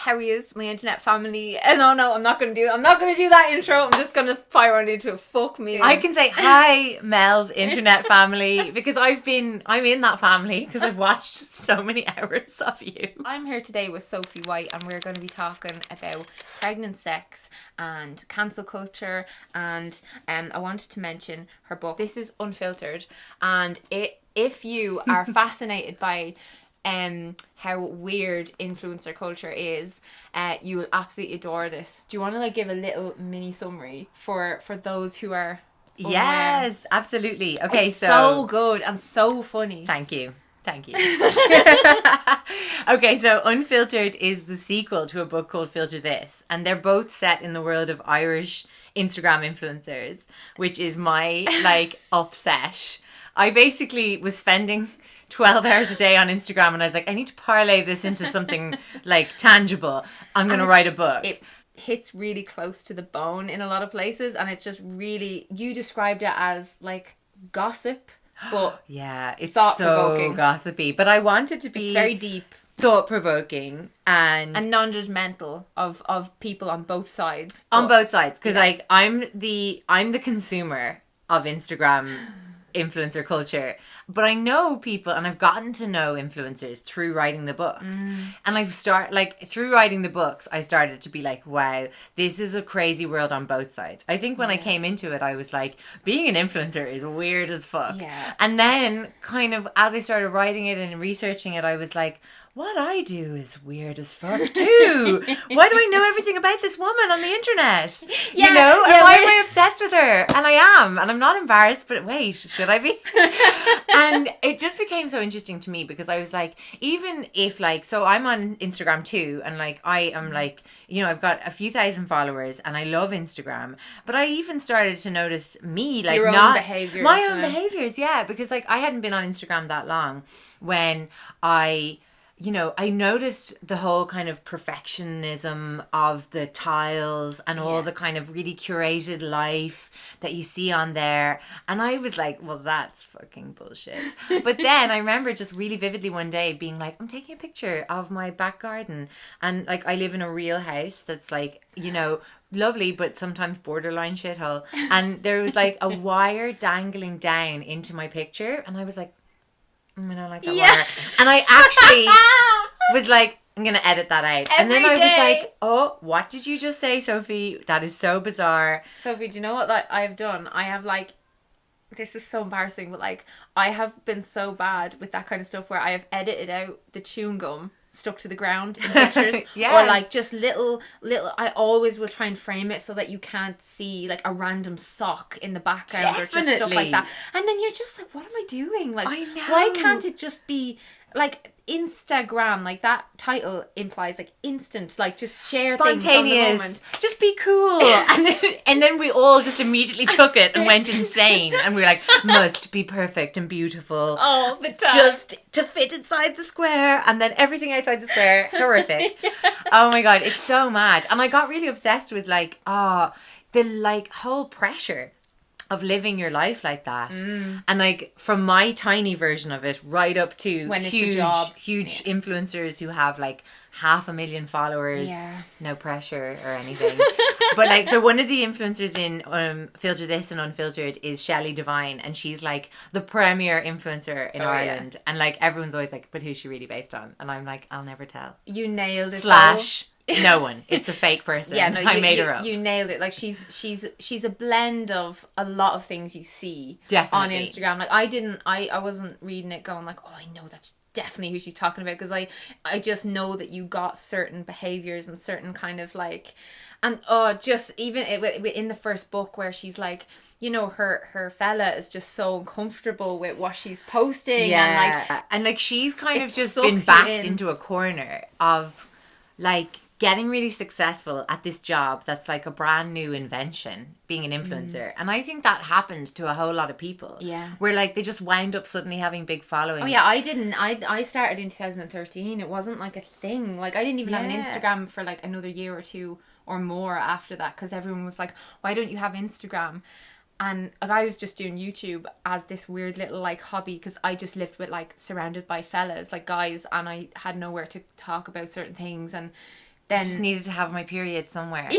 how he is, my internet family. And I'm not going to do that intro. I'm just going to fire on into it. Fuck me. I can say hi, Mel's internet family, because I'm in that family because I've watched so many hours of you. I'm here today with Sophie White, and we're going to be talking about pregnant sex and cancel culture. And I wanted to mention her book. This is Unfiltered, and if you are fascinated by how weird influencer culture is, you will absolutely adore this. Do you want to give a little mini summary for those who are unaware? Yes, absolutely. Okay, it's so good and so funny. Thank you. Okay, so Unfiltered is the sequel to a book called Filter This, and they're both set in the world of Irish Instagram influencers, which is my upset. I basically was spending 12 hours a day on Instagram, and I was like, I need to parlay this into something tangible. I'm going to write a book. It hits really close to the bone in a lot of places, and it's just really, you described it as gossip, but yeah, it's thought-provoking. So gossipy. But I wanted to be... It's very deep. Thought-provoking and non-judgmental of people on both sides. On both sides, because I'm the consumer of Instagram influencer culture, but I know people, and I've gotten to know influencers through writing the books. And through writing the books, I started to be like, wow, this is a crazy world on both sides. I think when I came into it, I was like, being an influencer is weird as fuck. Yeah. And then kind of as I started writing it and researching it, I was like, what I do is weird as fuck too. Why do I know everything about this woman on the internet? Yeah, and why am I obsessed with her? And I am, and I'm not embarrassed, but wait, should I be? And it just became so interesting to me because I was like, even if so I'm on Instagram too, and I am I've got a few thousand followers and I love Instagram, but I even started to notice me my own behaviors, yeah, because I hadn't been on Instagram that long when I noticed the whole kind of perfectionism of the tiles and all the kind of really curated life that you see on there. And I was like, well, that's fucking bullshit. But then I remember just really vividly one day being like, I'm taking a picture of my back garden. And I live in a real house that's lovely, but sometimes borderline shithole. And there was a wire dangling down into my picture. And I was like, I don't like that wire. And I actually was like, I'm going to edit that out. And then I was like, oh, what did you just say, Sophie? That is so bizarre. Sophie, do you know what I've done? I have this is so embarrassing, but I have been so bad with that kind of stuff where I have edited out the chewing gum stuck to the ground in pictures. Yes. Or just little I always will try and frame it so that you can't see a random sock in the background. Definitely. Or just stuff like that. And then you're just like, what am I doing? I know. Why can't it just be Instagram? That title implies instant, just share things on the moment. Just be cool. and then we all just immediately took it and went insane, and we were like, must be perfect and beautiful all the time, just to fit inside the square, and then everything outside the square horrific. Oh my god, it's so mad. And I got really obsessed with the whole pressure of living your life like that. And from my tiny version of it right up to when huge influencers who have 500,000 followers. No pressure or anything. But so one of the influencers in Filter This and Unfiltered is Shelley Devine, and she's the premier influencer in Ireland. And everyone's always but who's she really based on? And I'm I'll never tell. You nailed it. No one. It's a fake person. Yeah, no, I made her up. You nailed it. She's a blend of a lot of things you see definitely on Instagram. I wasn't reading it going oh, I know that's definitely who she's talking about, because I just know that you got certain behaviors and certain kind of and just even in the first book where she's her fella is just so uncomfortable with what she's posting, and she's kind of just been backed into a corner of getting really successful at this job that's a brand new invention, being an influencer. And I think that happened to a whole lot of people. Yeah. Where they just wound up suddenly having big followings. Oh yeah, I didn't. I started in 2013. It wasn't a thing. I didn't even have an Instagram for another year or two or more after that, because everyone was like, why don't you have Instagram? And I was just doing YouTube as this weird little hobby, because I just lived with surrounded by fellas, guys, and I had nowhere to talk about certain things. And then... I just needed to have my period somewhere.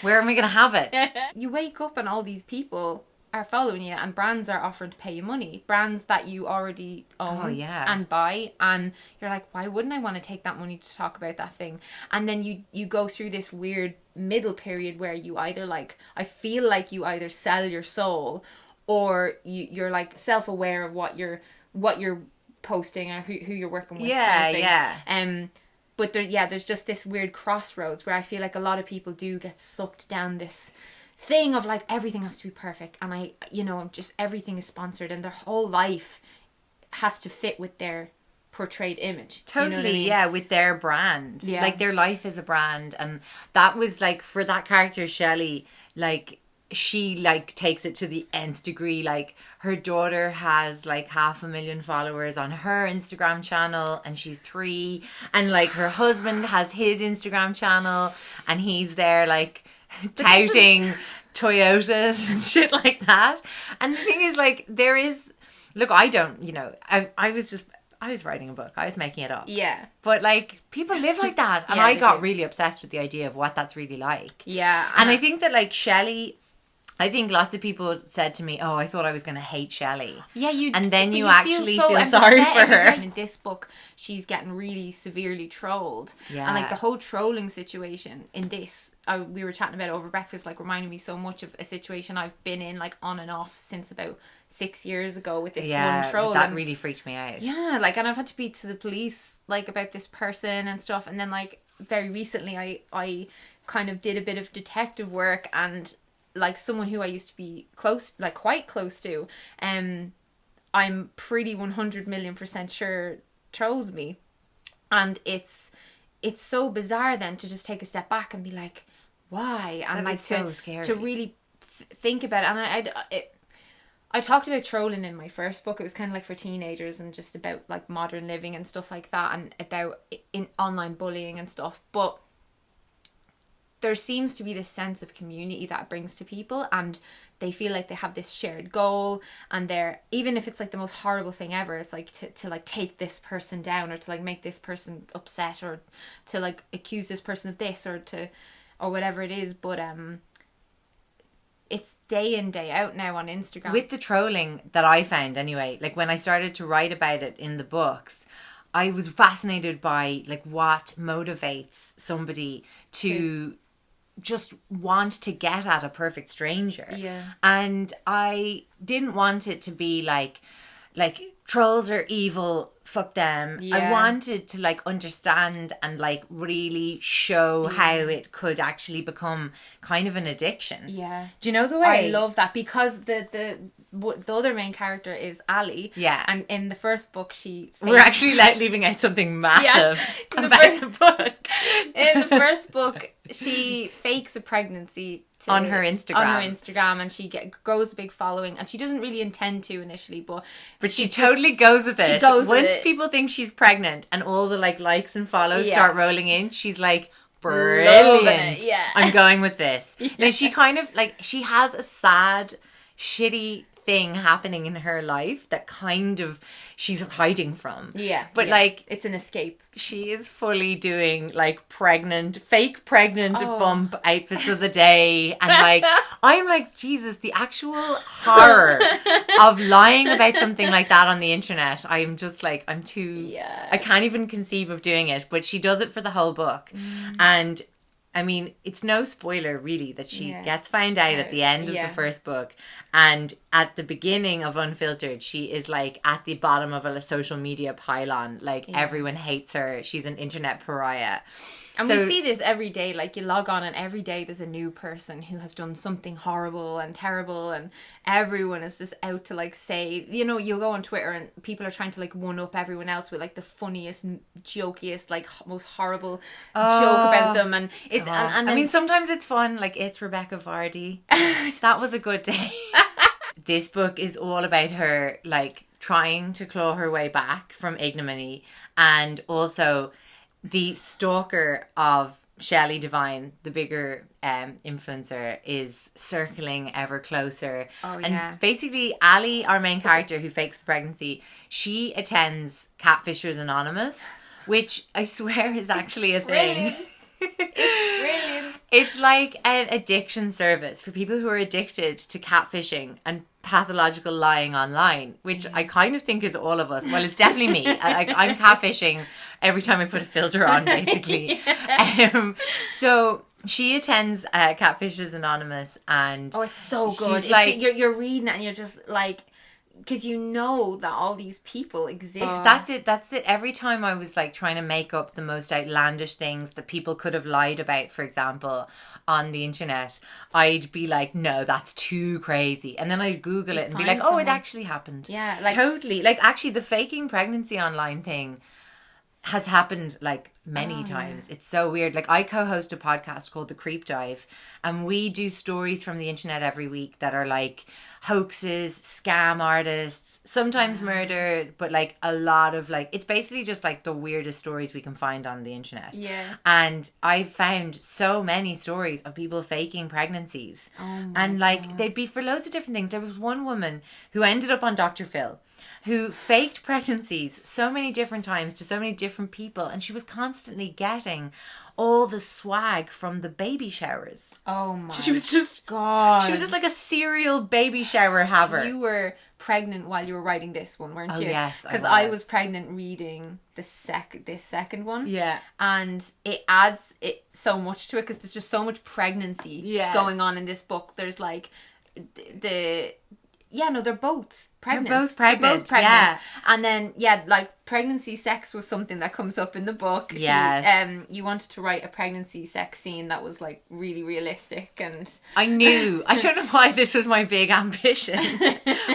Where am I going to have it? You wake up and all these people are following you, and brands are offering to pay you money. Brands that you already own and buy, and you're like, why wouldn't I want to take that money to talk about that thing? And then you go through this weird middle period where you either like, I feel like you either sell your soul, or you're like self-aware of what you're posting or who you're working with. But there's just this weird crossroads where I feel like a lot of people do get sucked down this thing of like everything has to be perfect, and just everything is sponsored, and their whole life has to fit with their portrayed image. Totally, you know what I mean? with their brand. Yeah. Like their life is a brand, and that was like for that character Shelley, like she like takes it to the nth degree. Like her daughter has like 500,000 followers on her Instagram channel, and she's 3, and like her husband has his Instagram channel, and he's there like touting Toyotas and shit like that. And the thing is, like, I was writing a book. I was making it up. Yeah. But, like, people live like that. And I got really obsessed with the idea of what that's really like. Yeah. And I think that, like, Shelley... I think lots of people said to me, oh, I thought I was going to hate Shelley. Yeah, and then you actually feel sorry for her. In this book, she's getting really severely trolled. Yeah. And like the whole trolling situation in this, we were chatting about it over breakfast, like reminded me so much of a situation I've been in like on and off since about 6 years ago with this one troll. That really freaked me out. Yeah, like, and I've had to be to the police like about this person and stuff. And then like very recently I kind of did a bit of detective work, and like someone who I used to be quite close to, I'm pretty 100,000,000% sure trolls me. And it's so bizarre then to just take a step back and be like, why? And that like so scary. To really think about it. And I talked about trolling in my first book. It was kind of like for teenagers and just about like modern living and stuff like that, and about in online bullying and stuff. But there seems to be this sense of community that it brings to people, and they feel like they have this shared goal, and they're, even if it's like the most horrible thing ever, it's like to like take this person down, or to like make this person upset, or to like accuse this person of this, or whatever it is. But it's day in, day out now on Instagram. With the trolling that I found anyway, like when I started to write about it in the books, I was fascinated by like what motivates somebody to just want to get at a perfect stranger. Yeah. And I didn't want it to be like trolls are evil, fuck them. Yeah. I wanted to like understand and like really show how it could actually become kind of an addiction. Yeah. Do you know the way? I love that, because the other main character is Ali. Yeah. And in the first book, she... We're actually like leaving out something massive about the book. In the first book, she fakes a pregnancy on her Instagram. And she grows a big following, and she doesn't really intend to initially, but she totally goes with it. Once it. people think she's pregnant and all the like likes and follows start rolling in, she's like, brilliant. Yeah. I'm going with this. Now she kind of like, she has a sad, shitty thing happening in her life that kind of she's hiding from. Yeah. But like, it's an escape. She is fully doing like fake pregnant bump outfits of the day. And like, I'm like, Jesus, the actual horror of lying about something like that on the internet. I'm just like, I can't even conceive of doing it. But she does it for the whole book. And I mean, it's no spoiler really that she gets found out at the end of the first book. And at the beginning of Unfiltered, she is like at the bottom of a social media pylon. Like everyone hates her. She's an internet pariah. And we see this every day. Like you log on and every day there's a new person who has done something horrible and terrible, and everyone is just out to like say, you know, you'll go on Twitter and people are trying to like one up everyone else with like the funniest, jokiest, like most horrible joke about them. And it's and I mean, sometimes it's fun. Like, it's Rebecca Vardy. That was a good day. This book is all about her like trying to claw her way back from ignominy, and also the stalker of Shelley Devine, the bigger influencer, is circling ever closer. And basically Ali, our main character who fakes the pregnancy, she attends Catfishers Anonymous, which I swear is actually a thing. It's brilliant. It's like an addiction service for people who are addicted to catfishing and pathological lying online, which I kind of think is all of us. Well, it's definitely me. I'm catfishing every time I put a filter on, basically. So she attends Catfishers Anonymous, and oh, it's so good. She's like, you're reading it and you're just like, because you know that all these people exist. That's it. Every time I was like trying to make up the most outlandish things that people could have lied about, for example, on the internet, I'd be like, no, that's too crazy. And then I'd Google it and be like, oh, it actually happened. Yeah. Like, totally. Like, actually, the faking pregnancy online thing has happened like many times. Yeah. It's so weird. Like, I co-host a podcast called The Creep Dive, and we do stories from the internet every week that are like hoaxes, scam artists, sometimes murder, but like a lot of like, it's basically just like the weirdest stories we can find on the internet. Yeah. And I've found so many stories of people faking pregnancies. And like, God. They'd be for loads of different things. There was one woman who ended up on Dr. Phil, who faked pregnancies so many different times to so many different people, and she was constantly getting all the swag from the baby showers. Oh my She was just God. She was just like a serial baby shower haver. You were pregnant while you were writing this one, weren't you? Yes, because I was pregnant reading this second one. Yeah. And it adds it so much to it because there's just so much pregnancy going on in this book. There's like they're both pregnant. They're both pregnant. Yeah. And then, like pregnancy sex was something that comes up in the book. Yes. You wanted to write a pregnancy sex scene that was like really realistic, and I don't know why this was my big ambition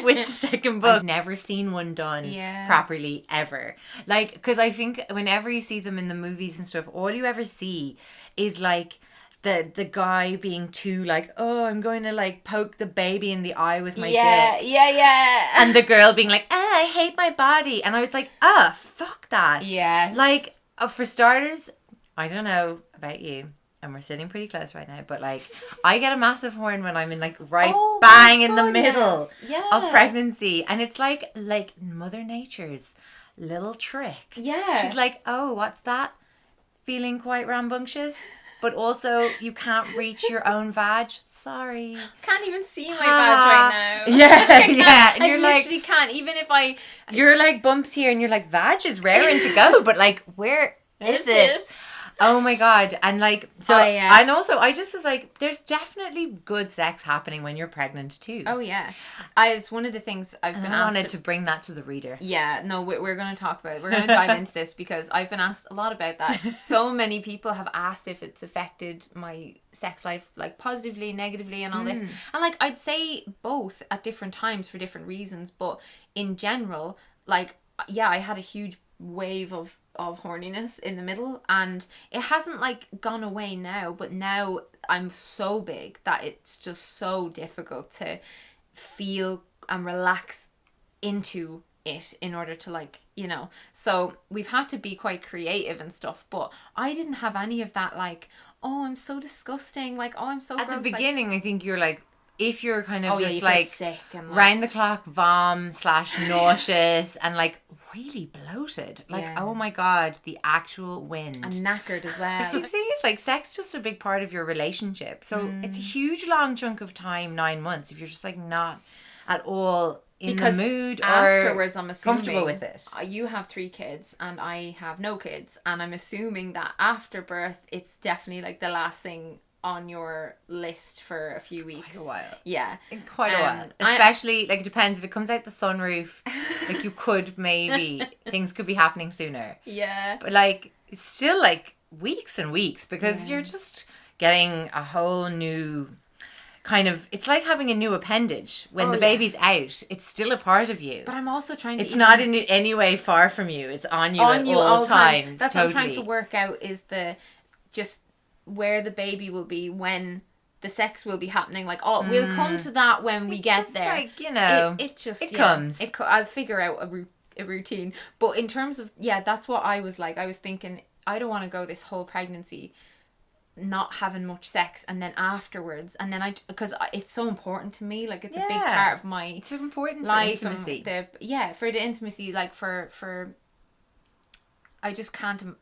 with the second book. I've never seen one done properly ever. Like, because I think whenever you see them in the movies and stuff, all you ever see is like the guy being too like, oh, I'm going to like poke the baby in the eye with my dick. Yeah. And the girl being like, I hate my body. And I was like, fuck that. Yeah. Like, for starters, I don't know about you, and we're sitting pretty close right now, but like, I get a massive horn when I'm in like bang in the middle of pregnancy. And it's like Mother Nature's little trick. Yeah. She's like, oh, what's that? Feeling quite rambunctious? But also, you can't reach your own vag. Sorry. Can't even see my vag right now. Yeah. And you're literally can't. Even if you're like bumps here and you're like, vag is raring to go. But like, where is it? Oh my God. And like, so, and also I just was like, there's definitely good sex happening when you're pregnant too. Oh yeah. It's one of the things I've been asked. I wanted to bring that to the reader. Yeah, no, we're going to talk about it. We're going to dive into this because I've been asked a lot about that. So many people have asked if it's affected my sex life, like positively, negatively, and all this. And like, I'd say both at different times for different reasons. But in general, like, yeah, I had a huge wave of horniness in the middle, and it hasn't like gone away now, but now I'm so big that it's just so difficult to feel and relax into it in order to like, so we've had to be quite creative and stuff, but I didn't have any of that like, oh, I'm so disgusting, like, oh, I'm so at gross. The beginning, like, I think you're like, if you're kind of just you like sick and like, round the clock vom/nauseous and like really bloated, like oh my God, the actual wind, and knackered as well. See, the thing is, like, sex is just a big part of your relationship, so it's a huge long chunk of time, 9 months, if you're just like not at all in the mood or afterwards, I'm assuming comfortable with it. You have 3 kids and I have no kids, and I'm assuming that after birth it's definitely like the last thing on your list for a few weeks. Quite a while. Yeah. Quite a while. Especially, like, it depends. If it comes out the sunroof, like, you could maybe, things could be happening sooner. Yeah. But, like, it's still, like, weeks and weeks because you're just getting a whole new kind of, it's like having a new appendage. When the baby's out, it's still a part of you. But I'm also trying to... It's not in any way far from you. It's on you at all times. That's what I'm trying to work out, is just where the baby will be when the sex will be happening. Like, we'll come to that when we get there. Like, it comes. I'll figure out a routine. But in terms of, that's what I was like. I was thinking, I don't want to go this whole pregnancy not having much sex, and then afterwards, and then because it's so important to me, like, it's a big part of my it's important life, for intimacy. For the intimacy, like, for I just can't,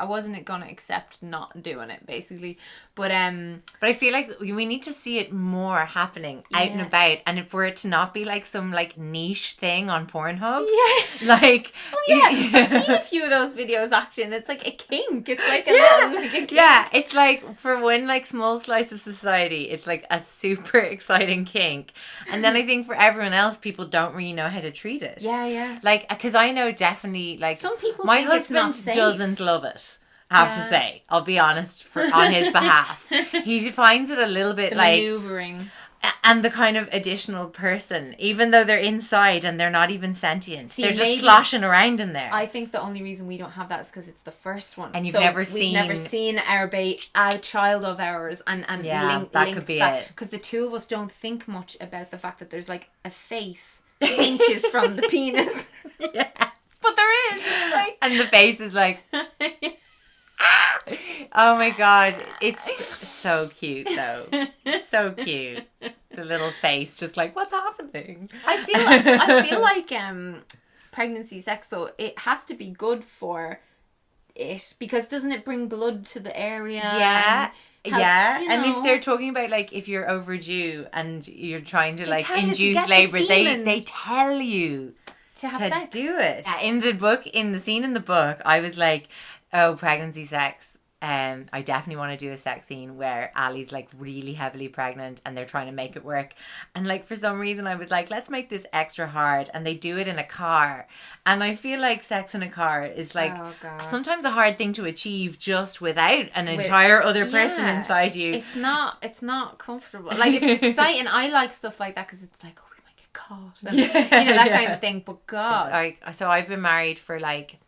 wasn't gonna accept not doing it, basically. But I feel like we need to see it more happening out and about, and for it to not be like some like niche thing on Pornhub. Yeah. Like, I've seen a few of those videos actually, and it's like a kink. It's like a little, like a kink. Yeah, it's like for one like small slice of society, it's like a super exciting kink, and then I think for everyone else, people don't really know how to treat it. Yeah. Like, because I know definitely like some people. My think it's not husband safe. doesn't love it. I have to say, I'll be honest, on his behalf, he finds it a little bit like maneuvering. And the kind of additional person, even though they're inside and they're not even sentient. See, they're just sloshing around in there. I think the only reason we don't have that is because it's the first one. And you've never seen a child of ours and that could be it. Because the two of us don't think much about the fact that there's like a face inches from the penis. Yes. But there is. It's like... And the face is like... Oh my god, it's so cute though. It's so cute. The little face, just like, what's happening? I feel like pregnancy sex though, it has to be good for it, because doesn't it bring blood to the area? Yeah. Helps, you know. And if they're talking about like if you're overdue and you're trying to like tell you to induce get the labour, semen. they tell you to have to sex. do it. Yeah, in the scene in the book, I was like, oh, pregnancy sex. I definitely want to do a sex scene where Ali's like really heavily pregnant and they're trying to make it work. And like for some reason I was like, let's make this extra hard. And they do it in a car. And I feel like sex in a car is like sometimes a hard thing to achieve just without an entire other person inside you. It's not comfortable. Like, it's exciting. I like stuff like that because it's like, oh, we might get caught. And, you know, that kind of thing. But God. So I've been married for like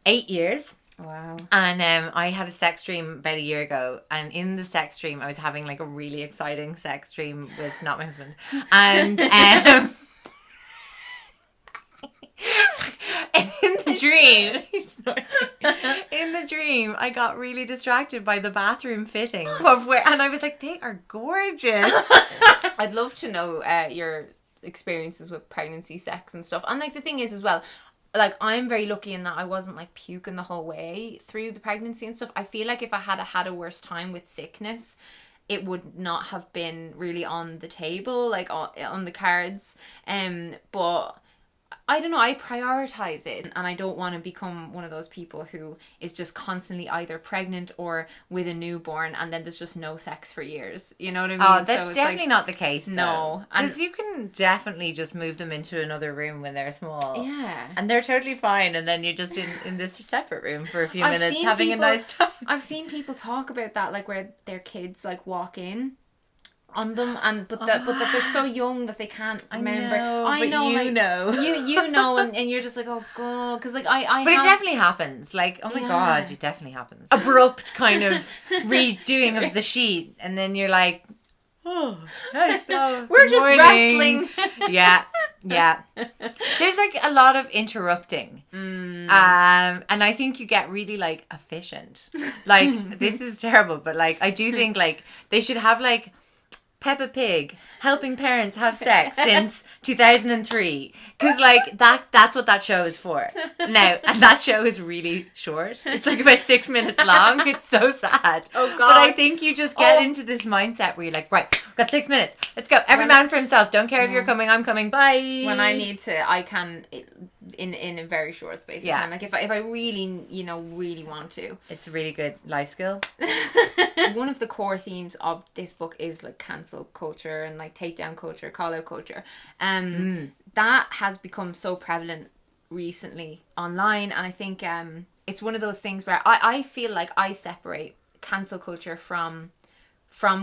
8 years. Wow. And I had a sex dream about a year ago, and in the sex dream I was having like a really exciting sex dream with not my husband, and in the dream I got really distracted by the bathroom fitting and I was like, they are gorgeous. I'd love to know your experiences with pregnancy sex and stuff. And like the thing is as well, like, I'm very lucky in that I wasn't like puking the whole way through the pregnancy and stuff. I feel like if I had a worse time with sickness, it would not have been really on the table, like on the cards. But I don't know, I prioritize it, and I don't want to become one of those people who is just constantly either pregnant or with a newborn and then there's just no sex for years. You know what I mean? Oh, that's definitely not the case. No. Because you can definitely just move them into another room when they're small. Yeah. And they're totally fine, and then you're just in this separate room for a few minutes having a nice time. I've seen people talk about that, like where their kids like walk in on them, and but that they're so young that they can't remember. I know, like, know. you know, and you're just like, oh god, because like I. But it definitely happens. Like, oh my god, it definitely happens. Abrupt kind of redoing of the sheet, and then you're like, oh, that's so. We're just wrestling. Yeah. There's like a lot of interrupting, and I think you get really like efficient. Like, this is terrible, but like I do think like they should have like Peppa Pig helping parents have sex since 2003, because like that's what that show is for now, and that show is really short. It's like about 6 minutes long. It's so sad. Oh god. But I think you just get into this mindset where you're like, right, we've got 6 minutes, let's go, every man for himself, don't care if you're coming, I'm coming, bye. When I need to, I can in a very short space of time. Like if I really, really want to. It's a really good life skill. One of the core themes of this book is like cancel culture and like takedown culture, call out culture. That has become so prevalent recently online, and I think it's one of those things where I feel like I separate cancel culture from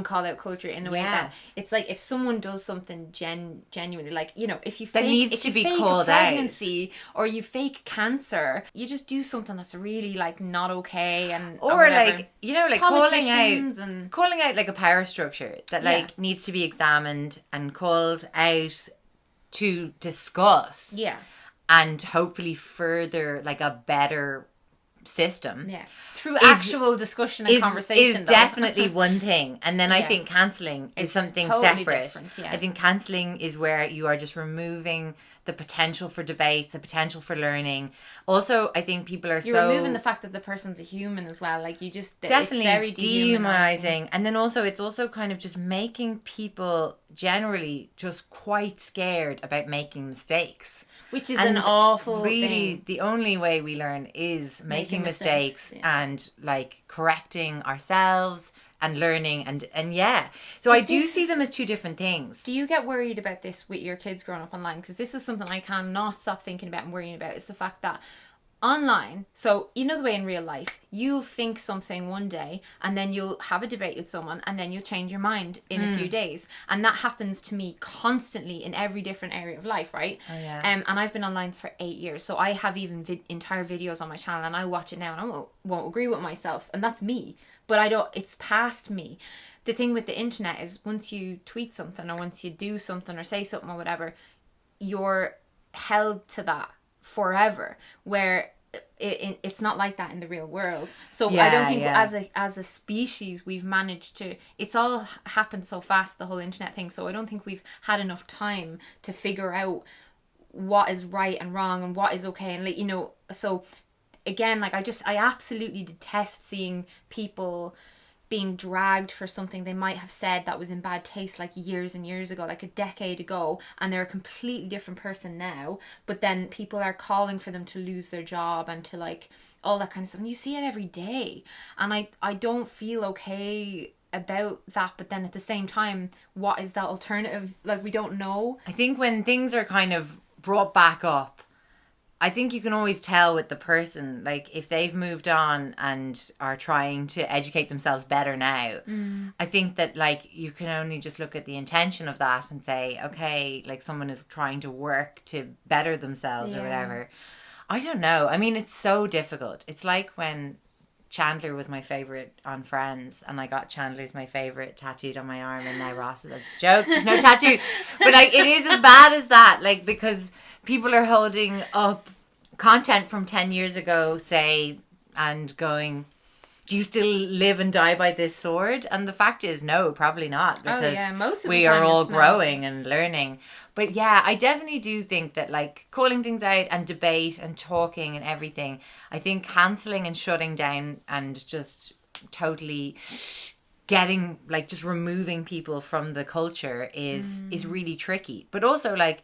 call out culture in a way that it's like if someone does something genuinely, like, if you fake, that needs to be called a pregnancy out, or you fake cancer, you just do something that's really like not okay, and or like like calling out like a power structure that like needs to be examined and called out to discuss and hopefully further like a better system through actual discussion and conversation is definitely one thing. And then I think cancelling is something totally separate. Different, I think cancelling is where you are just removing the potential for debate, the potential for learning. Also, I think people are You're removing the fact that the person's a human as well. Like, you just... Definitely, it's very dehumanizing. And then also, it's also kind of just making people generally just quite scared about making mistakes. Which is an awful really, thing. the only way we learn is making mistakes and like correcting ourselves and learning and yeah. So I do see them as two different things. Do you get worried about this with your kids growing up online? Because this is something I cannot stop thinking about and worrying about, is the fact that online, so you know the way in real life, you'll think something one day and then you'll have a debate with someone and then you'll change your mind in a few days, and that happens to me constantly in every different area of life, right? Oh yeah. And I've been online for 8 years, so I have even entire videos on my channel, and I watch it now and I won't agree with myself, and that's me, but I don't, it's past me. The thing with the internet is, once you tweet something or once you do something or say something or whatever, you're held to that forever, where it's not like that in the real world. So I don't think as a species we've managed to, it's all happened so fast, the whole internet thing, so I don't think we've had enough time to figure out what is right and wrong and what is okay, and like, you know, so again, like I absolutely detest seeing people being dragged for something they might have said that was in bad taste like years and years ago, like a decade ago, and they're a completely different person now, but then people are calling for them to lose their job and to like all that kind of stuff, and you see it every day, and I don't feel okay about that. But then at the same time, what is that alternative? Like, we don't know. I think when things are kind of brought back up, I think you can always tell with the person, like if they've moved on and are trying to educate themselves better now. I think that like you can only just look at the intention of that and say, okay, like someone is trying to work to better themselves or whatever. I don't know. I mean, it's so difficult. It's like when Chandler was my favourite on Friends, and I got Chandler's my favourite tattooed on my arm, and now Ross is, I just joke, there's no tattoo. But like, it is as bad as that, like, because people are holding up content from 10 years ago, say, and going, do you still live and die by this sword? And the fact is, no, probably not, because most of we the time are all it's not. growing and learning. But yeah, I definitely do think that like calling things out and debate and talking and everything, I think cancelling and shutting down and just totally getting like just removing people from the culture is really tricky. But also like,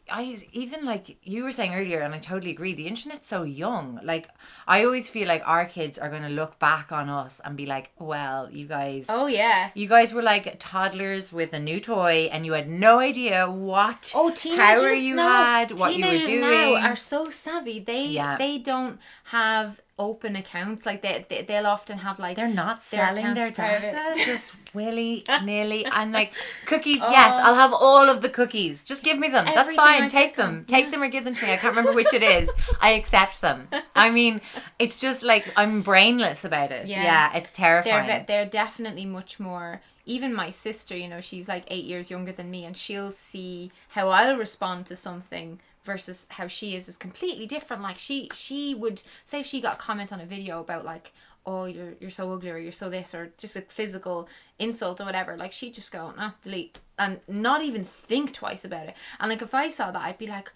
I even like you were saying earlier, and I totally agree, the internet's so young. Like, I always feel like our kids are going to look back on us and be like, well, you guys were like toddlers with a new toy and you had no idea what power you had, what you were doing. Teenagers now are so savvy. They don't have open accounts, like they'll often have like, they're not selling their data just willy-nilly, and like cookies, yes, I'll have all of the cookies, just give me them, that's fine, take them or give them to me, I can't remember which it is, I accept them. I mean, it's just like I'm brainless about it. It's terrifying. They're definitely much more. Even my sister, you know, she's like 8 years younger than me, and she'll see how I'll respond to something versus how she is completely different. Like she would say, if she got a comment on a video about like, oh, you're so ugly, or you're so this, or just a physical insult or whatever, like she'd just go, no, delete, and not even think twice about it. And like if I saw that, I'd be like,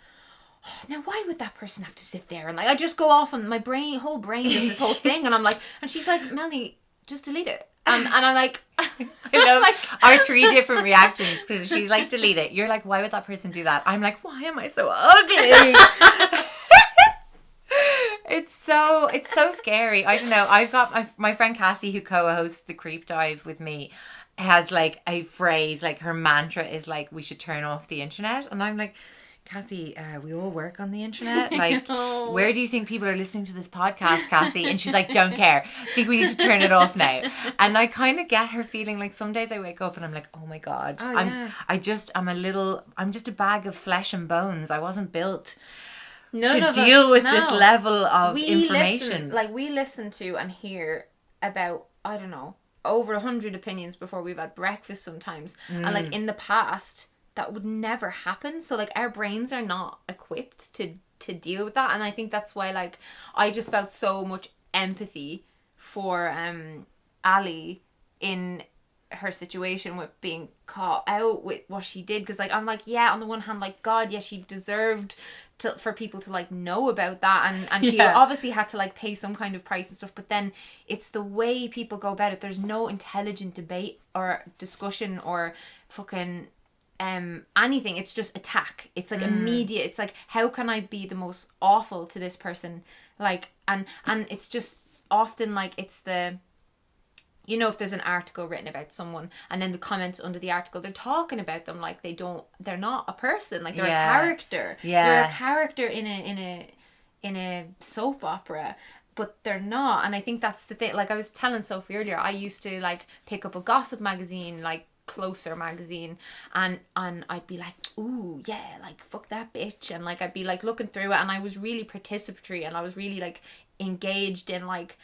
oh, now why would that person have to sit there? And like I just go off, and my whole brain does this whole thing, and I'm like, and she's like, Melanie, just delete it. And I'm like, I love like, our 3 different reactions, because she's like, delete it. You're like, why would that person do that? I'm like, why am I so ugly? It's so scary. I don't know. I've got my friend Cassie, who co-hosts the Creep Dive with me, has like a phrase, like her mantra is like, we should turn off the internet. And I'm like, Cassie, we all work on the internet. Like, where do you think people are listening to this podcast, Cassie? And she's like, don't care. I think we need to turn it off now. And I kind of get her feeling. Like, some days I wake up and I'm like, oh my God, I'm just a bag of flesh and bones. I wasn't built to deal with this level of information. We listen to and hear about, I don't know, over 100 opinions before we've had breakfast sometimes. And like in the past, that would never happen. So like our brains are not equipped to deal with that. And I think that's why like I just felt so much empathy for Ali in her situation with being caught out with what she did, because like I'm like, yeah, on the one hand, like, God, yeah, she deserved for people to like know about that, and she obviously had to like pay some kind of price and stuff, but then it's the way people go about it. There's no intelligent debate or discussion or fucking anything. It's just attack. It's like immediate. It's like, how can I be the most awful to this person, like, and it's just often like, it's the, you know, if there's an article written about someone and then the comments under the article, they're talking about them like they're not a person, like they're a character. They're a character in a soap opera, but they're not. And I think that's the thing. Like I was telling Sophie earlier, I used to like pick up a gossip magazine, like Closer magazine, and I'd be like, ooh yeah, like fuck that bitch, and like I'd be like looking through it, and I was really participatory, and I was really like engaged in like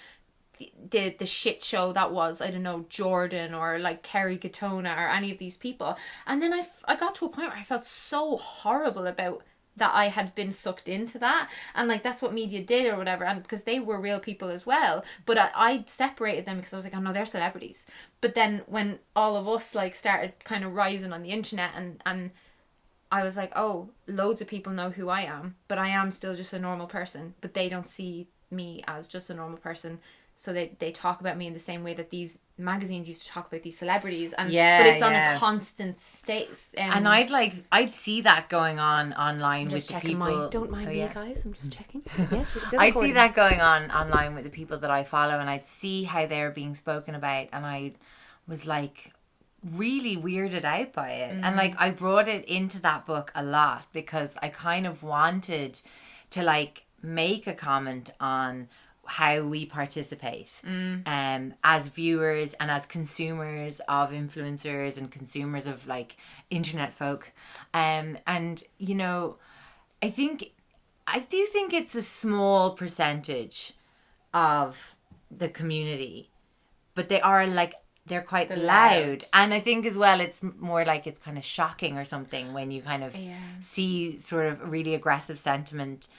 the shit show that was, I don't know, Jordan or like Kerry Katona or any of these people. And then I got to a point where I felt so horrible about that I had been sucked into that, and like that's what media did or whatever, and because they were real people as well, but I separated them because I was like, oh no, they're celebrities. But then when all of us like started kind of rising on the internet, and I was like, oh, loads of people know who I am, but I am still just a normal person, but they don't see me as just a normal person. So they talk about me in the same way that these magazines used to talk about these celebrities, and but it's on a constant state. And I'd see that going on online with the people. Don't mind me, guys. I'm just checking. Yes, we're still. I'd see that going on online with the people that I follow, and I'd see how they're being spoken about, and I was like really weirded out by it, and like I brought it into that book a lot because I kind of wanted to like make a comment on how we participate as viewers and as consumers of influencers and consumers of like internet folk, and you know, I do think it's a small percentage of the community, but they're quite loud. And I think as well it's more like it's kind of shocking or something when you kind of see sort of really aggressive sentiment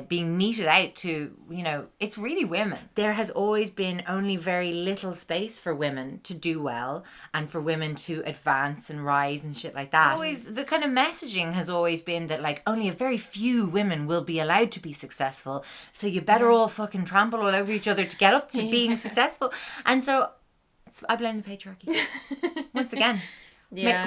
being meted out to, you know, it's really women. There has always been only very little space for women to do well and for women to advance and rise and shit like that. Always, the kind of messaging has always been that like only a very few women will be allowed to be successful, so you better all fucking trample all over each other to get up to being successful. And so I blame the patriarchy once again.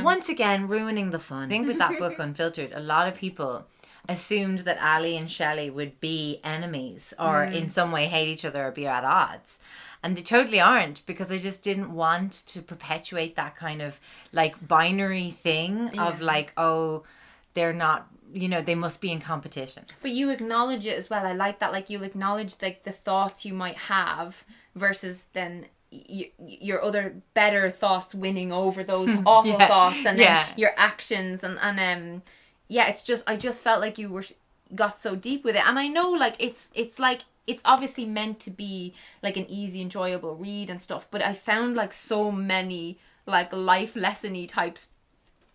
Once again ruining the fun. I think with that book Unfiltered, a lot of people assumed that Ali and Shelley would be enemies or in some way hate each other or be at odds. And they totally aren't, because I just didn't want to perpetuate that kind of like binary thing of like, oh, they're not, you know, they must be in competition. But you acknowledge it as well. I like that. Like, you'll acknowledge like the thoughts you might have versus then your other better thoughts winning over those awful thoughts, and then your actions and it's just, I just felt like you got so deep with it. And I know like it's like, it's obviously meant to be like an easy, enjoyable read and stuff, but I found like so many like life lesson-y types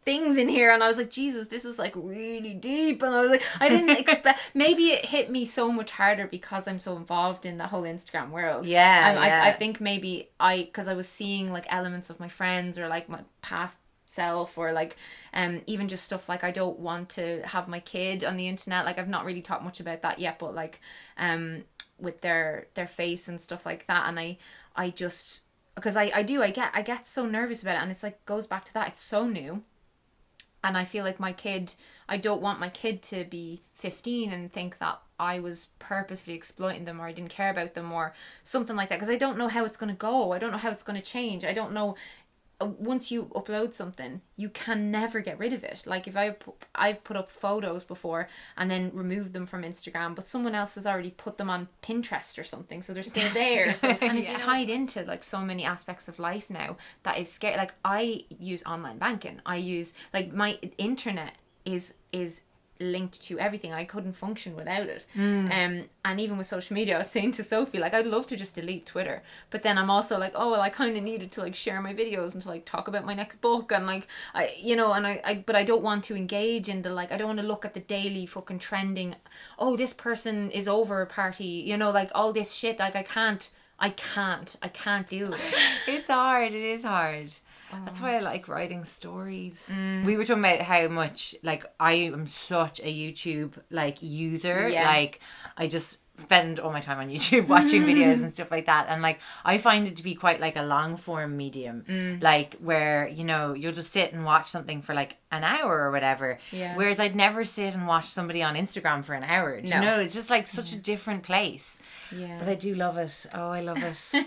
things in here, and I was like, Jesus, this is like really deep. And I was like, I didn't expect, maybe it hit me so much harder because I'm so involved in the whole Instagram world. I think maybe because I was seeing like elements of my friends or like my past self, or like even just stuff like, I don't want to have my kid on the internet. Like, I've not really talked much about that yet, but like with their face and stuff like that. And I just, because I get so nervous about it, and it's like, goes back to that, it's so new. And I feel like I don't want my kid to be 15 and think that I was purposefully exploiting them, or I didn't care about them, or something like that, because I don't know how it's going to go. I don't know how it's going to change. I don't know. Once you upload something, you can never get rid of it. Like, if I've put up photos before and then removed them from Instagram, but someone else has already put them on Pinterest or something, so they're still there. So, and it's tied into like so many aspects of life now that is scary. Like, I use online banking. I use, like, my internet is linked to everything. I couldn't function without it. And even with social media, I was saying to Sophie, like, I'd love to just delete Twitter, but then I'm also like, oh well, I kind of needed to like share my videos and to like talk about my next book, and like but I don't want to engage in the, like, I don't want to look at the daily fucking trending, oh, this person is over a party, you know, like all this shit. Like, I can't deal with it. It's hard. It is hard. That's why I like writing stories. We were talking about how much, like, I am such a YouTube, like, user. Yeah. Like, I just spend all my time on YouTube watching videos and stuff like that. And, like, I find it to be quite, like, a long-form medium. Like, where, you know, you'll just sit and watch something for, like, an hour or whatever. Yeah. Whereas I'd never sit and watch somebody on Instagram for an hour. Do you know? It's just, like, such a different place. Yeah. But I do love it. Oh, I love it.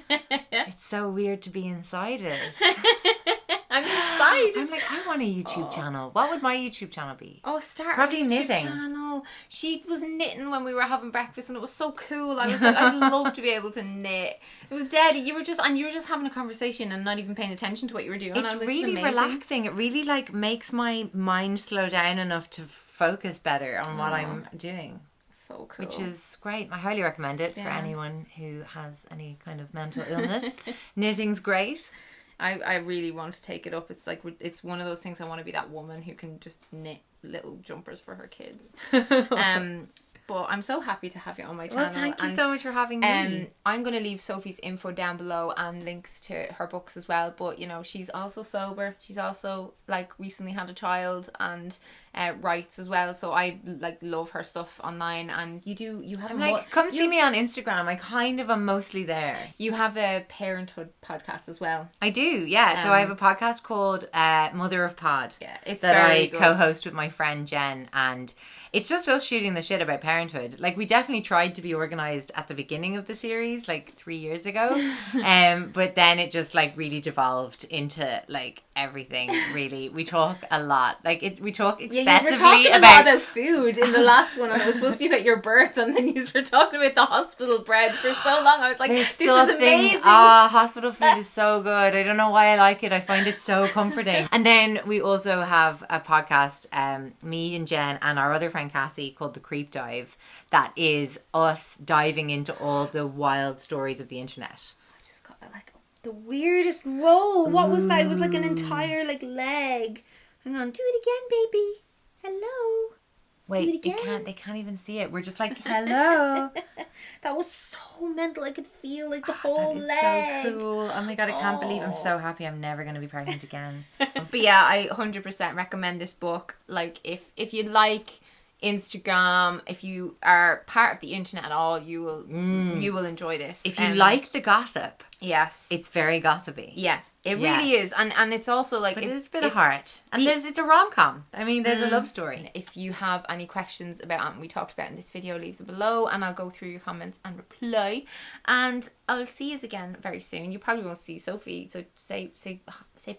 It's so weird to be inside it. I'm excited. I'm like, I want a YouTube channel. What would my YouTube channel be? Oh, start Probably a YouTube knitting. channel. She was knitting when we were having breakfast, and it was so cool. I was like, I'd love to be able to knit. It was dead. You were just having a conversation and not even paying attention to what you were doing. It's I was like, really relaxing. It really like makes my mind slow down enough to focus better on what I'm doing. So cool. Which is great. I highly recommend it for anyone who has any kind of mental illness. Knitting's great. I really want to take it up. It's like, it's one of those things. I want to be that woman who can just knit little jumpers for her kids. But I'm so happy to have you on my channel. Well, thank you so much for having me. I'm going to leave Sophie's info down below and links to her books as well. But, you know, she's also sober. She's also, like, recently had a child and writes as well. So I, like, love her stuff online. And you have... I'm like, come see me on Instagram. I kind of am mostly there. You have a parenthood podcast as well. I do, yeah. So I have a podcast called Mother of Pod. Yeah, it's that very I good. co-host with my friend Jen, and it's just us shooting the shit about parenthood. Like, we definitely tried to be organised at the beginning of the series, like 3 years ago. But then it just, like, really devolved into, like, everything, really. We talk a lot. Like, we talk excessively you were talking a lot about food in the last one, and it was supposed to be about your birth, and then you were talking about the hospital bread for so long. I was like, this is amazing. Hospital food is so good. I don't know why I like it. I find it so comforting. And then we also have a podcast, me and Jen and our other friend Cassie, called The Creep Dive, that is us diving into all the wild stories of the internet. I just got like the weirdest roll. What was that? It was like an entire like leg. Hang on, do it again, baby. Hello. Wait, they can't even see it. We're just like, hello. That was so mental. I could feel like the whole that is leg. So cool. Oh my God, I can't believe I'm so happy I'm never going to be pregnant again. But yeah, I 100% recommend this book. Like, if you like Instagram, if you are part of the internet at all, you will enjoy this. If you like the gossip, yes, it's very gossipy. Yeah, it really is, and it's also like, but it's a bit of heart, and it's a rom-com. I mean, there's a love story. If you have any questions about what we talked about in this video, leave them below, and I'll go through your comments and reply. And I'll see you again very soon. You probably won't see Sophie, so say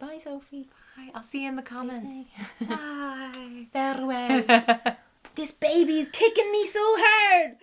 bye, Sophie. Bye. I'll see you in the comments. Bye. Farewell. This baby is kicking me so hard.